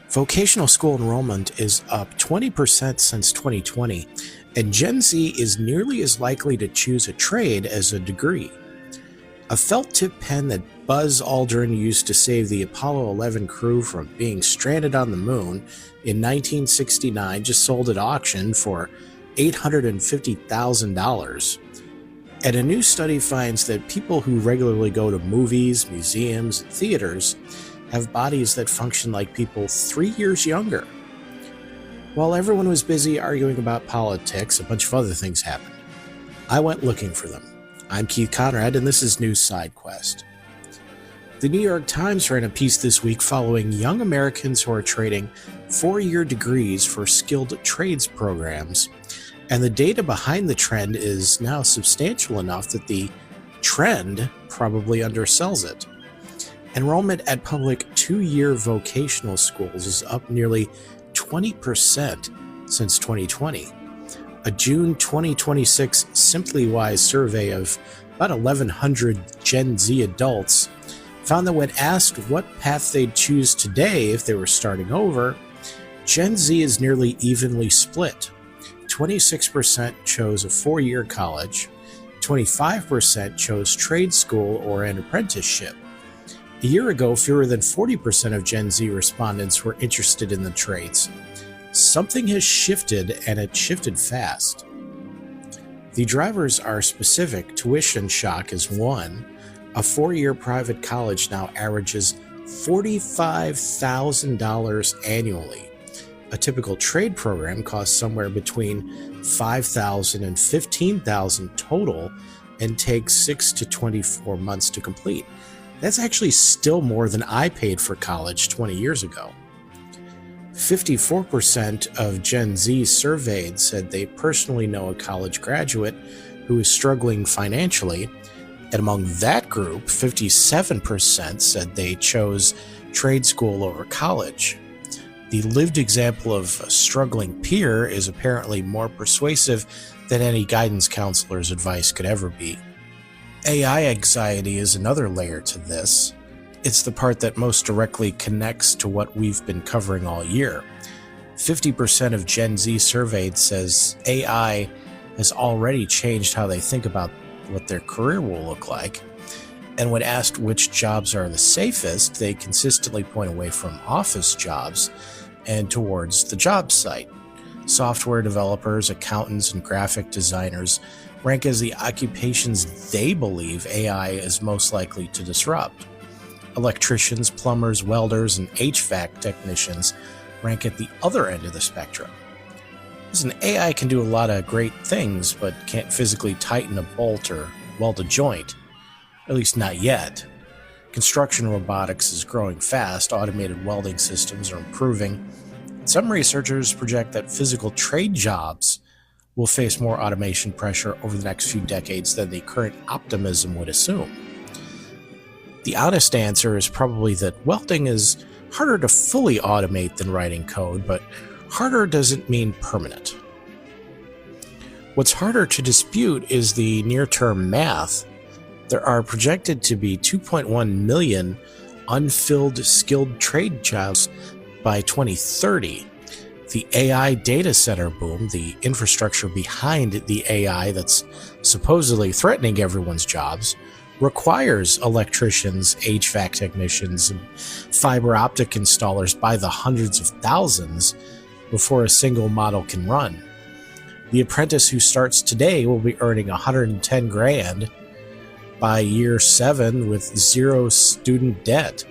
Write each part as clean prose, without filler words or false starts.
Vocational school enrollment is up 20% since 2020, and Gen Z is nearly as likely to choose a trade as a degree. A felt tip pen that Buzz Aldrin used to save the Apollo 11 crew from being stranded on the moon in 1969 just sold at auction for $850,000. And a new study finds that people who regularly go to movies, museums, and theaters have bodies that function like people 3 years younger. While everyone was busy arguing about politics, a bunch of other things happened. I went looking for them. I'm Keith Conrad, and this is News Side Quest. The New York Times ran a piece this week following young Americans who are trading 4-year degrees for skilled trades programs, and the data behind the trend is now substantial enough that the trend probably undersells it. Enrollment at public 2-year vocational schools is up nearly 20% since 2020. A June 2026 SimplyWise survey of about 1,100 Gen Z adults found that when asked what path they'd choose today if they were starting over, Gen Z is nearly evenly split. 26% chose a 4-year college, 25% chose trade school or an apprenticeship. A year ago, fewer than 40% of Gen Z respondents were interested in the trades. Something has shifted, and it shifted fast. The drivers are specific. Tuition shock is one. A 4-year private college now averages $45,000 annually. A typical trade program costs somewhere between $5,000 and $15,000 total and takes 6 to 24 months to complete. That's actually still more than I paid for college 20 years ago. 54% of Gen Z surveyed said they personally know a college graduate who is struggling financially, and among that group, 57% said they chose trade school over college. The lived example of a struggling peer is apparently more persuasive than any guidance counselor's advice could ever be. AI anxiety is another layer to this. It's the part that most directly connects to what we've been covering all year. 50% of Gen Z surveyed says AI has already changed how they think about what their career will look like. And when asked which jobs are the safest, they consistently point away from office jobs and towards the job site. Software developers, accountants, and graphic designers rank as the occupations they believe AI is most likely to disrupt. Electricians, plumbers, welders, and HVAC technicians rank at the other end of the spectrum. Listen, AI can do a lot of great things, but can't physically tighten a bolt or weld a joint. At least not yet. Construction robotics is growing fast, automated welding systems are improving. Some researchers project that physical trade jobs will face more automation pressure over the next few decades than the current optimism would assume. The honest answer is probably that welding is harder to fully automate than writing code, but harder doesn't mean permanent. What's harder to dispute is the near-term math. There are projected to be 2.1 million unfilled skilled trade jobs by 2030. The AI data center boom, the infrastructure behind the AI that's supposedly threatening everyone's jobs, requires electricians, HVAC technicians, and fiber optic installers by the hundreds of thousands before a single model can run. The apprentice who starts today will be earning $110,000 by year 7 with zero student debt,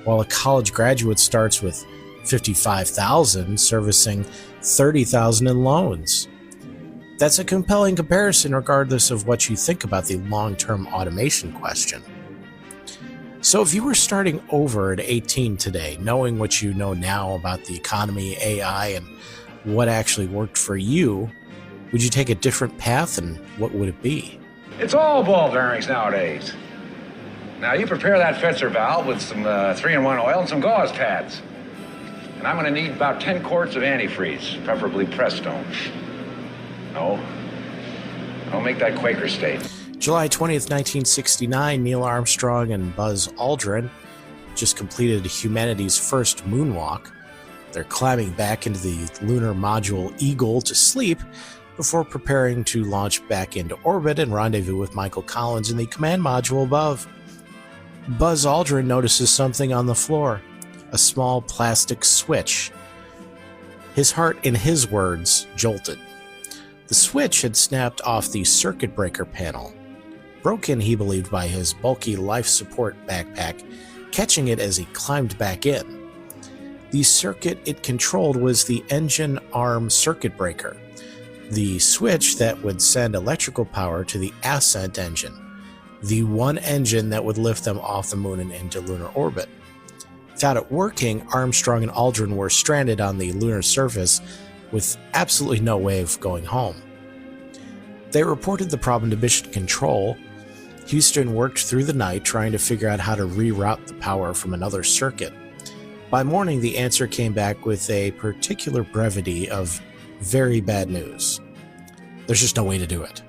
while a college graduate starts with $55,000 servicing $30,000 in loans. That's a compelling comparison regardless of what you think about the long-term automation question. So if you were starting over at 18 today, knowing what you know now about the economy, AI, and what actually worked for you, would you take a different path, and what would it be? It's all ball bearings nowadays. Now you prepare that Fetzer valve with some 3-in-1 oil and some gauze pads. And I'm going to need about 10 quarts of antifreeze, preferably Prestone. No, don't make that Quaker State. July 20th, 1969, Neil Armstrong and Buzz Aldrin just completed humanity's first moonwalk. They're climbing back into the lunar module Eagle to sleep before preparing to launch back into orbit and rendezvous with Michael Collins in the command module above. Buzz Aldrin notices something on the floor, a small plastic switch. His heart, in his words, jolted. The switch had snapped off the circuit breaker panel, broken, he believed, by his bulky life support backpack, catching it as he climbed back in. The circuit it controlled was the engine arm circuit breaker, the switch that would send electrical power to the ascent engine, the one engine that would lift them off the moon and into lunar orbit. Without it working, Armstrong and Aldrin were stranded on the lunar surface with absolutely no way of going home. They reported the problem to Mission Control. Houston worked through the night trying to figure out how to reroute the power from another circuit. By morning, the answer came back with a particular brevity of very bad news. There's just no way to do it.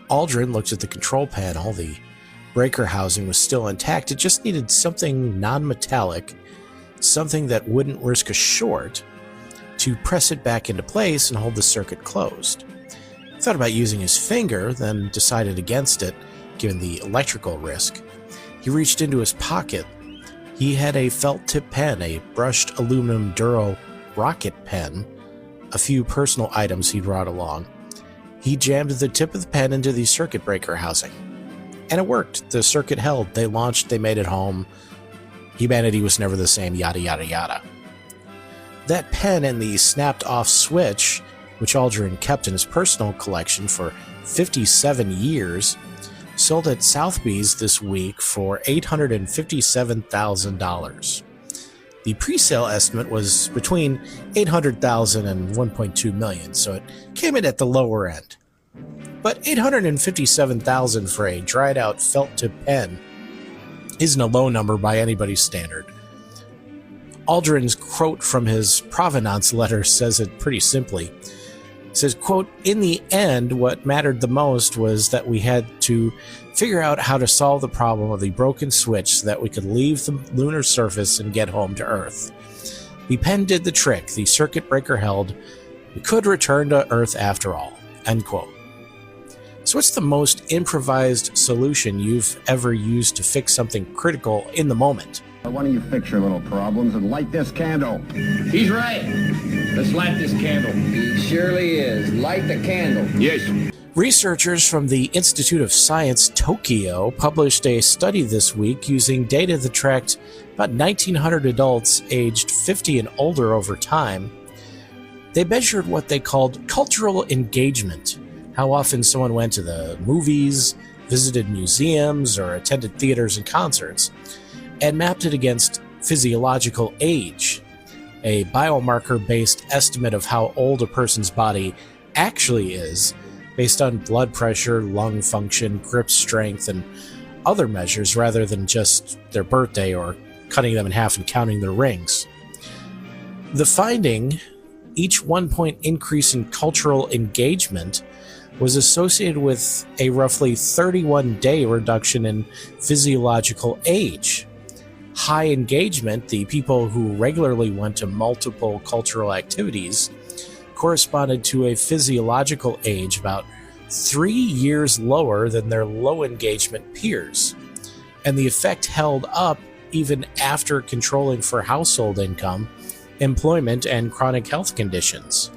Aldrin looked at the control panel. The breaker housing was still intact. It just needed something non-metallic, something that wouldn't risk a short, to press it back into place and hold the circuit closed. He thought about using his finger, then decided against it, given the electrical risk. He reached into his pocket. He had a felt-tip pen, a brushed aluminum Duro rocket pen, a few personal items he'd brought along. He jammed the tip of the pen into the circuit breaker housing. And it worked. The circuit held. They launched. They made it home. Humanity was never the same, yada, yada, yada. That pen and the snapped-off switch, which Aldrin kept in his personal collection for 57 years, sold at Sotheby's this week for $857,000. The pre-sale estimate was between $800,000 and $1.2 million, so it came in at the lower end. But $857,000 for a dried-out felt-tip pen isn't a low number by anybody's standard. Aldrin's quote from his provenance letter says it pretty simply. It says, quote, "In the end, what mattered the most was that we had to figure out how to solve the problem of the broken switch so that we could leave the lunar surface and get home to Earth. The pen did the trick. The circuit breaker held. We could return to Earth after all." End quote. So what's the most improvised solution you've ever used to fix something critical in the moment? Why don't you fix your little problems and light this candle? He's right. Let's light this candle. He surely is. Light the candle. Yes. Researchers from the Institute of Science Tokyo published a study this week using data that tracked about 1,900 adults aged 50 and older over time. They measured what they called cultural engagement, how often someone went to the movies, visited museums, or attended theaters and concerts, and mapped it against physiological age, a biomarker-based estimate of how old a person's body actually is, based on blood pressure, lung function, grip strength, and other measures rather than just their birthday or cutting them in half and counting their rings. The finding, each 1-point increase in cultural engagement was associated with a roughly 31-day reduction in physiological age. High engagement, the people who regularly went to multiple cultural activities, corresponded to a physiological age about 3 years lower than their low engagement peers. And the effect held up even after controlling for household income, employment, and chronic health conditions.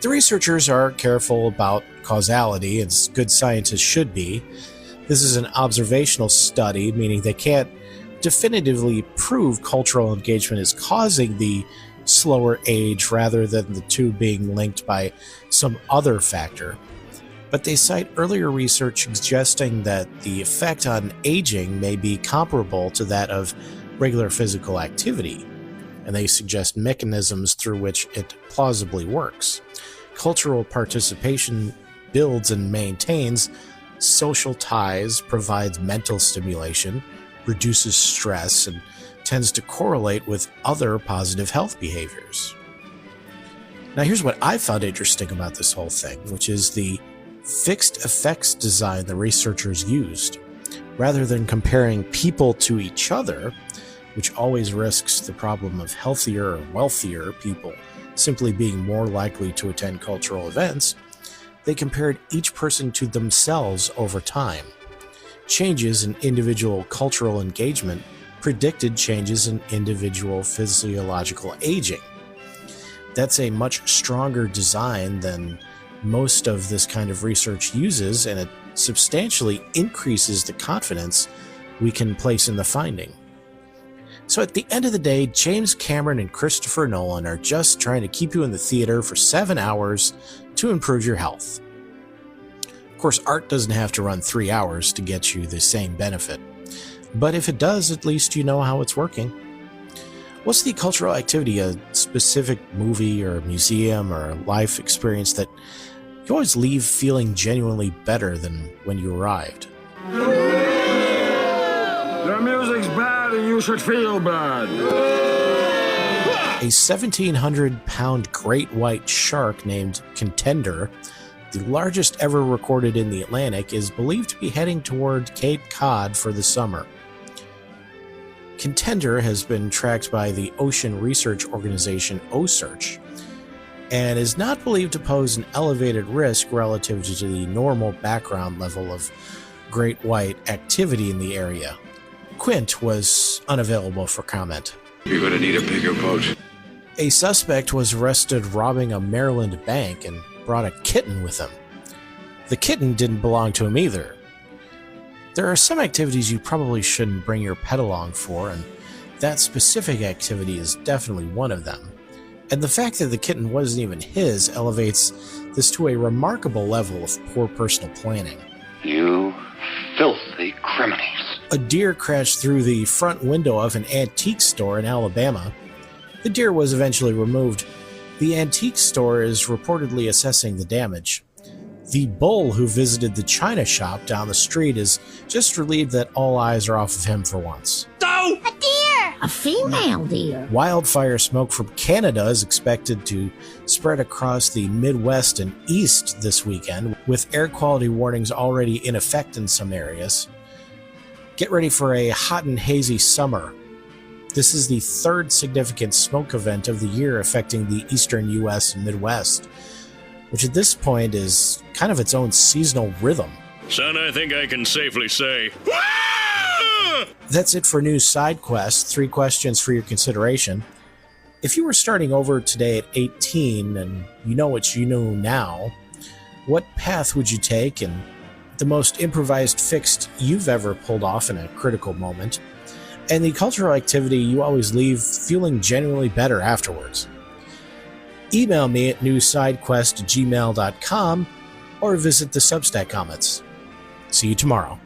The researchers are careful about causality, as good scientists should be. This is an observational study, meaning they can't definitively prove cultural engagement is causing the slower age rather than the two being linked by some other factor. But they cite earlier research suggesting that the effect on aging may be comparable to that of regular physical activity, and they suggest mechanisms through which it plausibly works. Cultural participation builds and maintains social ties, provides mental stimulation, reduces stress, and tends to correlate with other positive health behaviors. Now, here's what I found interesting about this whole thing, which is the fixed effects design the researchers used. Rather than comparing people to each other, which always risks the problem of healthier or wealthier people simply being more likely to attend cultural events, they compared each person to themselves over time. Changes in individual cultural engagement predicted changes in individual physiological aging. That's a much stronger design than most of this kind of research uses, and it substantially increases the confidence we can place in the finding. So at the end of the day, James Cameron and Christopher Nolan are just trying to keep you in the theater for 7 hours to improve your health. Of course, art doesn't have to run 3 hours to get you the same benefit. But if it does, at least you know how it's working. What's the cultural activity, a specific movie or museum or life experience that you always leave feeling genuinely better than when you arrived? The music's bad and you should feel bad. A 1,700-pound great white shark named Contender, the largest ever recorded in the Atlantic, is believed to be heading toward Cape Cod for the summer. Contender has been tracked by the ocean research organization OCEARCH and is not believed to pose an elevated risk relative to the normal background level of great white activity in the area. Quint was unavailable for comment. You're going to need a bigger boat. A suspect was arrested robbing a Maryland bank and brought a kitten with him. The kitten didn't belong to him either. There are some activities you probably shouldn't bring your pet along for, and that specific activity is definitely one of them. And the fact that the kitten wasn't even his elevates this to a remarkable level of poor personal planning. You filthy criminals. A deer crashed through the front window of an antique store in Alabama. The deer was eventually removed. The antique store is reportedly assessing the damage. The bull who visited the china shop down the street is just relieved that all eyes are off of him for once. A deer! A female deer. Wildfire smoke from Canada is expected to spread across the Midwest and East this weekend, with air quality warnings already in effect in some areas. Get ready for a hot and hazy summer. This is the third significant smoke event of the year affecting the eastern U.S. and Midwest, which at this point is kind of its own seasonal rhythm. Son, I think I can safely say... That's it for News Side Quest. 3 questions for your consideration. If you were starting over today at 18 and you know what you know now, what path would you take and the most improvised fix you've ever pulled off in a critical moment, and the cultural activity you always leave feeling genuinely better afterwards? Email me at newsidequest@gmail.com or visit the Substack comments. See you tomorrow.